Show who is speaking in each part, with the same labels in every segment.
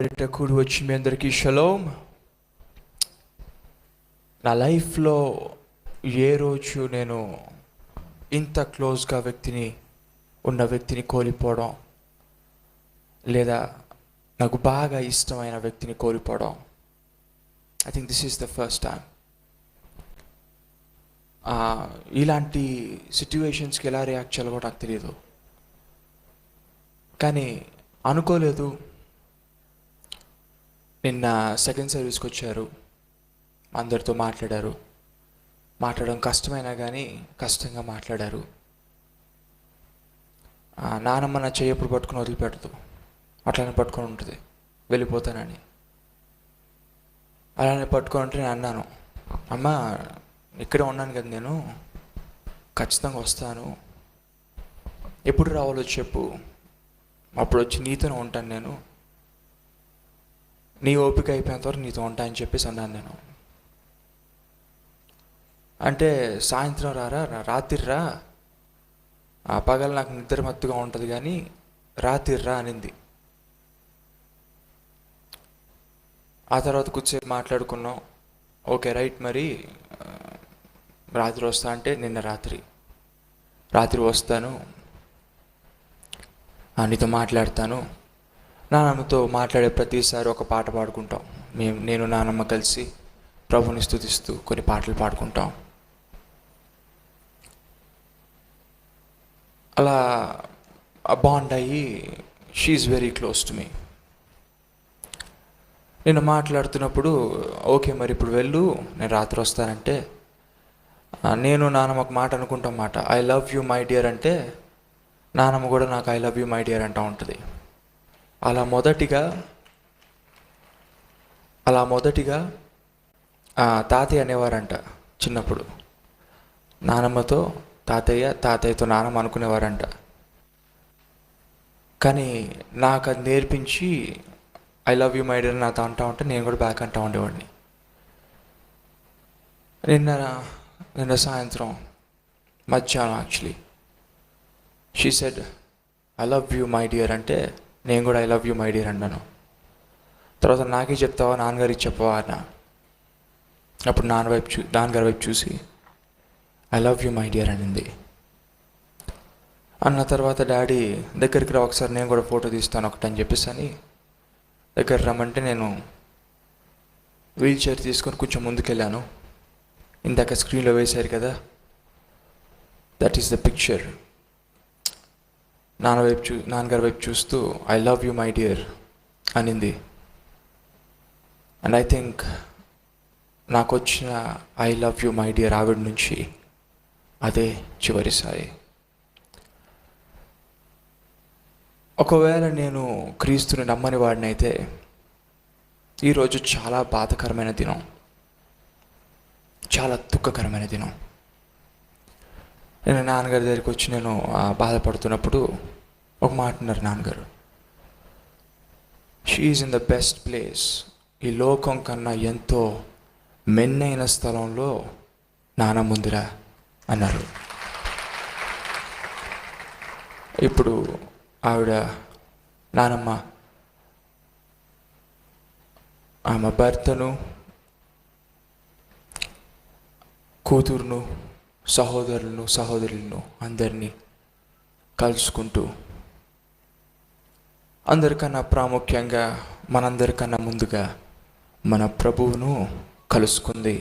Speaker 1: కూడి వచ్చి మీ అందరికీ షలోమ్. నా లైఫ్లో ఏ రోజు నేను ఇంత క్లోజ్గా ఉన్న వ్యక్తిని కోల్పోవడం, లేదా నాకు బాగా ఇష్టమైన వ్యక్తిని కోల్పోవడం, I think this is the first time. ఇలాంటి సిట్యువేషన్స్కి ఎలా రియాక్ట్ చేయాలో కూడా నాకు తెలియదు, కానీ అనుకోలేదు. నిన్న సెకండ్ సర్వీస్కి వచ్చారు, అందరితో మాట్లాడడం కష్టమైనా కానీ కష్టంగా మాట్లాడారు. నానమ్మ నా చెయ్యి ఎప్పుడు పట్టుకుని వదిలిపెట్టదు, అట్లానే పట్టుకొని ఉంటుంది వెళ్ళిపోతానని. అలానే పట్టుకొని ఉంటే నేను అన్నాను, అమ్మ ఇక్కడే ఉన్నాను కదా, నేను ఖచ్చితంగా వస్తాను, ఎప్పుడు రావాలో చెప్పు, అప్పుడు వచ్చి నీతోనే ఉంటాను, నేను నీ ఓపిక అయిపోయేంత వరకు నీతో ఉంటా అని చెప్పేసి అన్నాను నేను. అంటే సాయంత్రం రాత్రి రా, పగలు నాకు నిద్ర మత్తుగా ఉంటుంది కానీ రాత్రి రా అనింది. ఆ తర్వాత కొద్దిసేపు మాట్లాడుకున్నాం. ఓకే రైట్, మరి రాత్రి వస్తా అంటే నిన్న రాత్రి వస్తాను, నీతో మాట్లాడతాను. నానమ్మతో మాట్లాడే ప్రతిసారి ఒక పాట పాడుకుంటాం. నేను నానమ్మ కలిసి ప్రభుని స్తుతిస్తూ కొన్ని పాటలు పాడుకుంటాం. అలా బాండ్ అయ్యి she is very close to me. నేను మాట్లాడుతున్నప్పుడు ఓకే మరి ఇప్పుడు వెళ్ళు, నేను రాత్రి వస్తానంటే, నేను నానమ్మ ఒక మాట అనుకుంటాం మాట, I love you my dear అంటే నానమ్మ కూడా నాకు I love you my dear అంటూ ఉంటుంది. అలా మొదటిగా తాతయ్య అనేవారంట చిన్నప్పుడు. నానమ్మతో తాతయ్యతో నానమ్మ అనుకునేవారంట. కానీ నాకు అది నేర్పించి I love you my dear నాతో అంటా ఉంటే నేను కూడా బ్యాక్ అంటూ ఉండేవాడిని. నిన్న సాయంత్రం మధ్యాహ్నం actually she said I love you my dear అంటే నేను కూడా I love you my dear అన్నాను. తర్వాత నాకే చెప్తావా, నాన్నగారికి చెప్పవా అన్న. అప్పుడు నాన్నగారి వైపు చూసి I love you my dear అనింది. అన్న తర్వాత డాడీ దగ్గరికి రా ఒకసారి, నేను కూడా ఫోటో తీస్తాను ఒకటి అని చెప్పేసి అని దగ్గర రమ్మంటే నేను వీల్ చైర్ తీసుకొని కొంచెం ముందుకెళ్ళాను. ఇందాక స్క్రీన్లో వేశారు దట్ ఈస్ ద పిక్చర్. నాన్నగారి వైపు చూస్తూ I love you my dear అనింది. అండ్ ఐ థింక్ నాకు వచ్చిన I love you my dear ఆవిడ నుంచి అదే చివరిసారి. ఒకవేళ నేను క్రీస్తుని నమ్మని వాడినైతే ఈరోజు చాలా బాధకరమైన దినం, చాలా దుఃఖకరమైన దినం. నేను నాన్నగారి దగ్గరికి వచ్చి నేను బాధపడుతున్నప్పుడు ఒక మాట అన్నారు నాన్నగారు, she is in the best place. ఈ లోకం కన్నా ఎంతో మెన్నైన స్థలంలో నానమ్మ ఉందిరా అన్నారు. ఇప్పుడు ఆవిడ నానమ్మ ఆమె భర్తను, కూతురును, సహోదరులను అందరినీ కలుసుకుంటూ, అందరికన్నా ప్రాముఖ్యంగా మనందరికన్నా ముందుగా మన ప్రభువును కలుసుకుంది.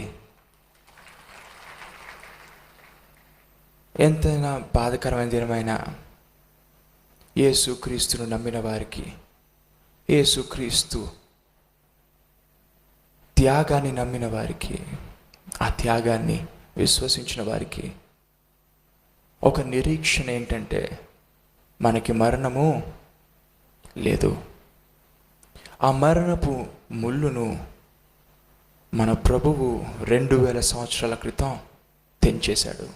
Speaker 1: ఎంతైనా బాధకరమైన దినమైన యేసుక్రీస్తును నమ్మిన వారికి, యేసుక్రీస్తు త్యాగాన్ని నమ్మిన వారికి, ఆ త్యాగాన్ని విశ్వసించిన వారికి ఒక నిరీక్షణ ఏంటంటే మనకి మరణము లేదు. ఆ మరణపు ముళ్ళును మన ప్రభువు 2000 సంవత్సరాల క్రితం తెంచేశాడు.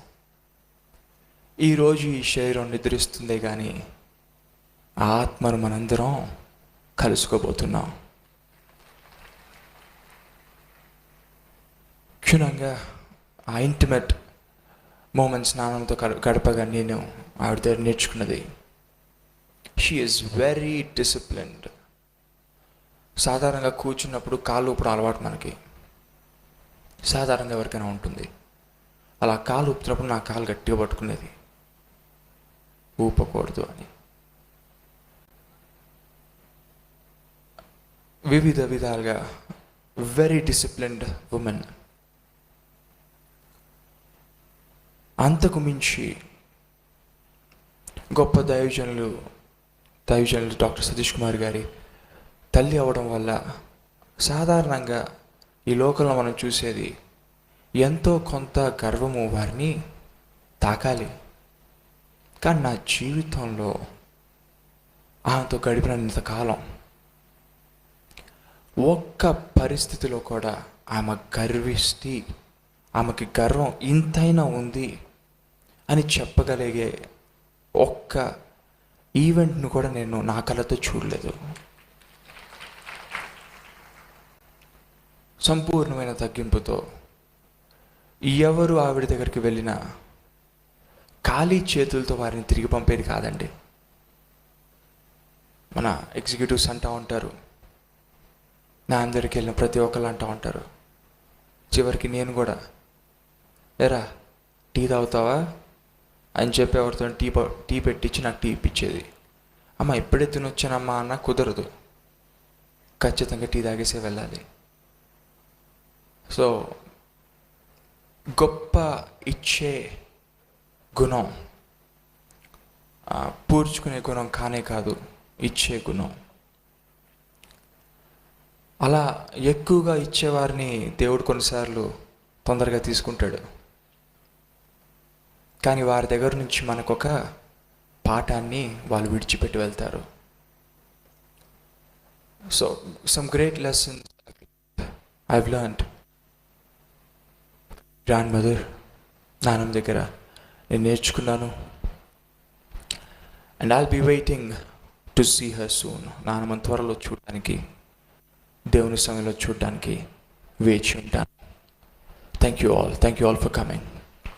Speaker 1: ఈరోజు ఈ శరీరం నిద్రిస్తుందే కానీ ఆ ఆత్మను మనందరం కలుసుకోబోతున్నాం. క్షుణ్ణంగా ఆ ఇంటిమేట్ మూమెంట్స్ నాన్నతో గడపగా నేను ఆవిడ దగ్గర నేర్చుకున్నది, షీ ఈజ్ వెరీ డిసిప్లిన్డ్. సాధారణంగా కూర్చున్నప్పుడు కాళ్ళు ఊపడం అలవాటు మనకి, సాధారణంగా ఎవరికైనా ఉంటుంది. అలా కాలు ఊపుతున్నప్పుడు నా కాలు గట్టిగా పట్టుకునేది, ఊపకూడదు అని. వివిధ విధాలుగా వెరీ డిసిప్లిన్డ్ ఉమెన్. అంతకు మించి గొప్ప దైవజనులు డాక్టర్ సతీష్ కుమార్ గారి తల్లి అవడం వల్ల సాధారణంగా ఈ లోకంలో మనం చూసేది ఎంతో కొంత గర్వము వారిని తాకాలి. కానీ నా జీవితంలో ఆమెతో గడిపినంత కాలం ఒక్క పరిస్థితిలో కూడా ఆమె గర్విస్తే, ఆమెకి గర్వం ఇంతైనా ఉంది అని చెప్పగలిగే ఒక్క ఈవెంట్ను కూడా నేను నా కళ్ళతో చూడలేదు. సంపూర్ణమైన తగ్గింపుతో ఎవరు ఆవిడ దగ్గరికి వెళ్ళినా ఖాళీ చేతులతో వారిని తిరిగి పంపేది కాదండి. మన ఎగ్జిక్యూటివ్స్ అంటూ ఉంటారు, నా అందరికి వెళ్ళిన ప్రతి ఒక్కళ్ళు అంటూ ఉంటారు, చివరికి నేను కూడా ఎరా టీ తాగుతావా అని చెప్పి ఎవరితో టీ పెట్టించి నాకు టీ ఇప్పించేది. అమ్మ ఎప్పుడే తినొచ్చానమ్మా అన్న కుదరదు, ఖచ్చితంగా టీ తాగేసే వెళ్ళాలి. సో గొప్ప ఇచ్చే గుణం పూడ్చుకునే గుణం కానే కాదు, ఇచ్చే గుణం. అలా ఎక్కువగా ఇచ్చేవారిని దేవుడు కొన్నిసార్లు తొందరగా తీసుకుంటాడు. కానీ వారి దగ్గర నుంచి మనకొక పాఠాన్ని వాళ్ళు విడిచిపెట్టి వెళ్తారు. So some great lessons I've learned. Grandmother, నాన్నమ్మ దగ్గర నేను నేర్చుకున్నాను. And I'll be waiting to see her soon. నాన్నమ్మని త్వరలో చూడడానికి, దేవుని సమయంలో చూడడానికి వేచి ఉంటాను. Thank you all for coming.